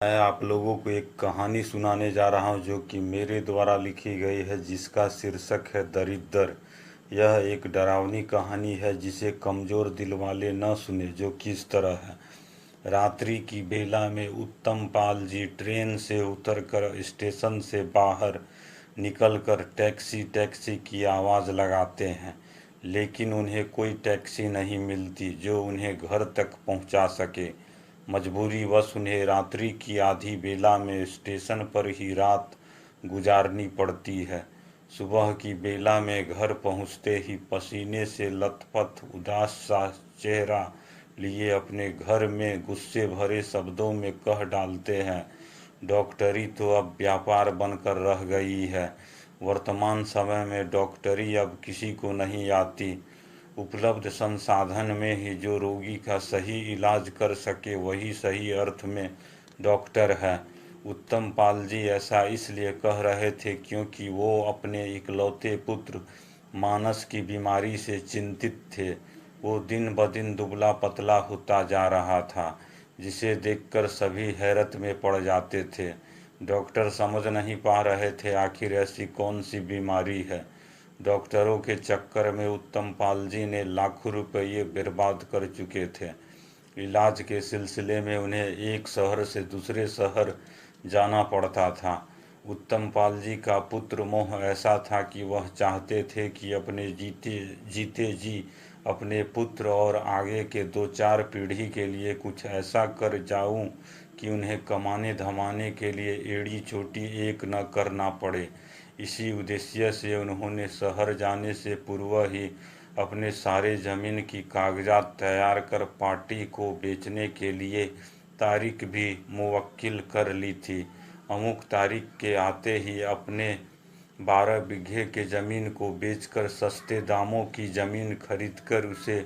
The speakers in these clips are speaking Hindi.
मैं आप लोगों को एक कहानी सुनाने जा रहा हूँ जो कि मेरे द्वारा लिखी गई है, जिसका शीर्षक है दरिद्र। यह एक डरावनी कहानी है जिसे कमज़ोर दिल वाले न सुने। जो किस तरह है। रात्रि की बेला में उत्तम पाल जी ट्रेन से उतरकर स्टेशन से बाहर निकलकर टैक्सी टैक्सी की आवाज़ लगाते हैं, लेकिन उन्हें कोई टैक्सी नहीं मिलती जो उन्हें घर तक पहुंचा सके। मजबूरीवश उन्हें रात्रि की आधी बेला में स्टेशन पर ही रात गुजारनी पड़ती है। सुबह की बेला में घर पहुंचते ही पसीने से लथपथ उदास सा चेहरा लिए अपने घर में गुस्से भरे शब्दों में कह डालते हैं, डॉक्टरी तो अब व्यापार बनकर रह गई है। वर्तमान समय में डॉक्टरी अब किसी को नहीं आती। उपलब्ध संसाधन में ही जो रोगी का सही इलाज कर सके वही सही अर्थ में डॉक्टर है। उत्तम पाल जी ऐसा इसलिए कह रहे थे क्योंकि वो अपने इकलौते पुत्र मानस की बीमारी से चिंतित थे। वो दिन ब दिन दुबला पतला होता जा रहा था, जिसे देखकर सभी हैरत में पड़ जाते थे। डॉक्टर समझ नहीं पा रहे थे आखिर ऐसी कौन सी बीमारी है। डॉक्टरों के चक्कर में उत्तम पाल जी ने लाखों रुपये बर्बाद कर चुके थे। इलाज के सिलसिले में उन्हें एक शहर से दूसरे शहर जाना पड़ता था। उत्तम पाल जी का पुत्र मोह ऐसा था कि वह चाहते थे कि अपने जीते जीते जी अपने पुत्र और आगे के 2-4 पीढ़ी के लिए कुछ ऐसा कर जाऊं कि उन्हें कमाने धमाने के लिए एड़ी चोटी एक न करना पड़े। इसी उद्देश्य से उन्होंने शहर जाने से पूर्व ही अपने सारे जमीन की कागजात तैयार कर पार्टी को बेचने के लिए तारीख भी मुवक्किल कर ली थी। अमुक तारीख के आते ही अपने 12 बीघे के ज़मीन को बेचकर सस्ते दामों की ज़मीन खरीदकर उसे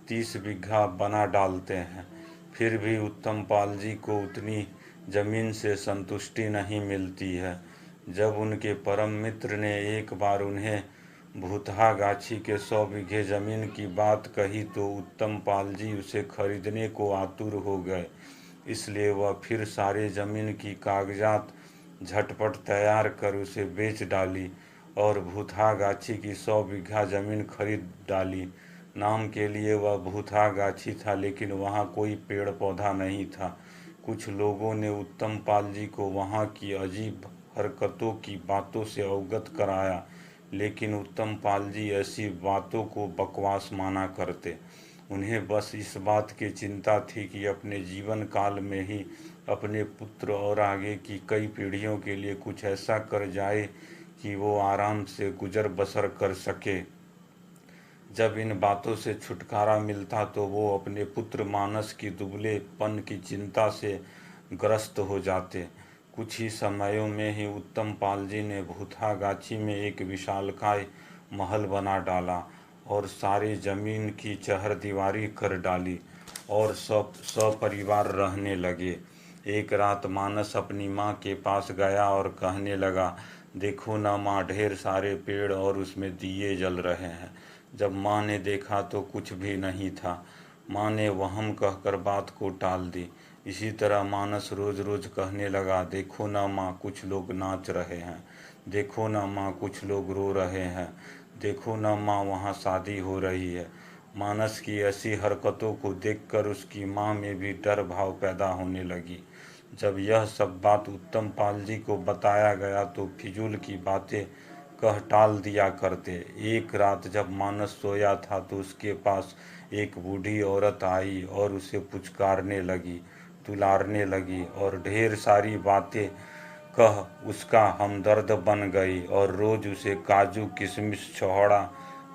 30 बीघा बना डालते हैं। फिर भी उत्तम पाल जी को उतनी ज़मीन से संतुष्टि नहीं मिलती है। जब उनके परम मित्र ने एक बार उन्हें भूतहा गाछी के 100 बीघे ज़मीन की बात कही तो उत्तम पाल जी उसे खरीदने को आतुर हो गए। इसलिए वह फिर सारे ज़मीन की कागजात झटपट तैयार कर उसे बेच डाली और भूतहा गाछी की 100 बीघा ज़मीन खरीद डाली। नाम के लिए वह भूतहा गाछी था, लेकिन वहाँ कोई पेड़ पौधा नहीं था। कुछ लोगों ने उत्तम पाल जी को वहाँ की अजीब हरकतों की बातों से अवगत कराया, लेकिन उत्तम पाल जी ऐसी बातों को बकवास माना करते। उन्हें बस इस बात की चिंता थी कि अपने जीवन काल में ही अपने पुत्र और आगे की कई पीढ़ियों के लिए कुछ ऐसा कर जाए कि वो आराम से गुजर बसर कर सके। जब इन बातों से छुटकारा मिलता तो वो अपने पुत्र मानस की दुबलेपन की चिंता से ग्रस्त हो जाते। कुछ ही समयों में ही उत्तम पाल जी ने भूतहा गाछी में एक विशालकाय महल बना डाला और सारी जमीन की चहरदीवारी कर डाली और सब सपरिवार रहने लगे। एक रात मानस अपनी माँ के पास गया और कहने लगा, देखो ना माँ, ढेर सारे पेड़ और उसमें दिए जल रहे हैं। जब माँ ने देखा तो कुछ भी नहीं था। माँ ने वहम कहकर बात को टाल दी। इसी तरह मानस रोज रोज कहने लगा, देखो ना माँ, कुछ लोग नाच रहे हैं। देखो ना माँ, कुछ लोग रो रहे हैं। देखो ना माँ, वहाँ शादी हो रही है। मानस की ऐसी हरकतों को देखकर उसकी माँ में भी डर भाव पैदा होने लगी। जब यह सब बात उत्तम पाल जी को बताया गया तो फिजूल की बातें कह टाल दिया करते। एक रात जब मानस सोया था तो उसके पास एक बूढ़ी औरत आई और उसे पुचकारने लगी, दुलारने लगी और ढेर सारी बातें कह उसका हमदर्द बन गई और रोज उसे काजू किशमिश छहोड़ा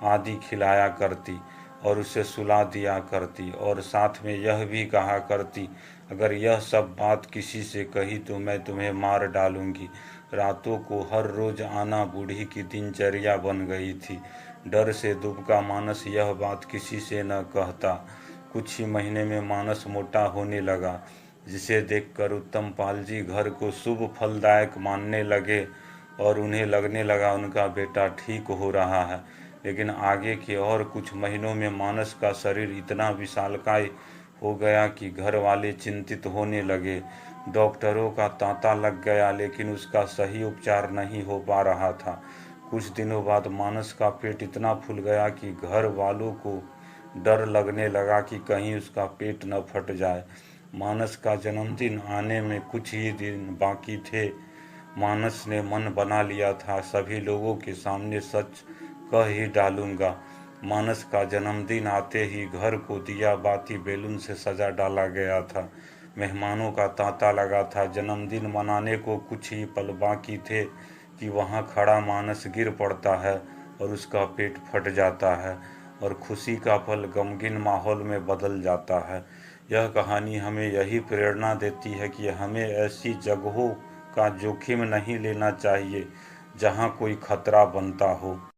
आदि खिलाया करती और उसे सुला दिया करती और साथ में यह भी कहा करती, अगर यह सब बात किसी से कही तो मैं तुम्हें मार डालूंगी। रातों को हर रोज आना बूढ़ी की दिनचर्या बन गई थी। डर से दुबका मानस यह बात किसी से न कहता। कुछ ही महीने में मानस मोटा होने लगा, जिसे देखकर उत्तम पाल जी घर को शुभ फलदायक मानने लगे और उन्हें लगने लगा उनका बेटा ठीक हो रहा है। लेकिन आगे के और कुछ महीनों में मानस का शरीर इतना विशालकाय हो गया कि घर वाले चिंतित होने लगे। डॉक्टरों का तांता लग गया, लेकिन उसका सही उपचार नहीं हो पा रहा था। कुछ दिनों बाद मानस का पेट इतना फूल गया कि घर वालों को डर लगने लगा कि कहीं उसका पेट न फट जाए। मानस का जन्मदिन आने में कुछ ही दिन बाकी थे। मानस ने मन बना लिया था, सभी लोगों के सामने सच कह ही डालूंगा। मानस का जन्मदिन आते ही घर को दिया बाती बैलून से सजा डाला गया था। मेहमानों का तांता लगा था। जन्मदिन मनाने को कुछ ही पल बाकी थे कि वहाँ खड़ा मानस गिर पड़ता है और उसका पेट फट जाता है और खुशी का पल गमगीन माहौल में बदल जाता है। यह कहानी हमें यही प्रेरणा देती है कि हमें ऐसी जगहों का जोखिम नहीं लेना चाहिए जहाँ कोई खतरा बनता हो।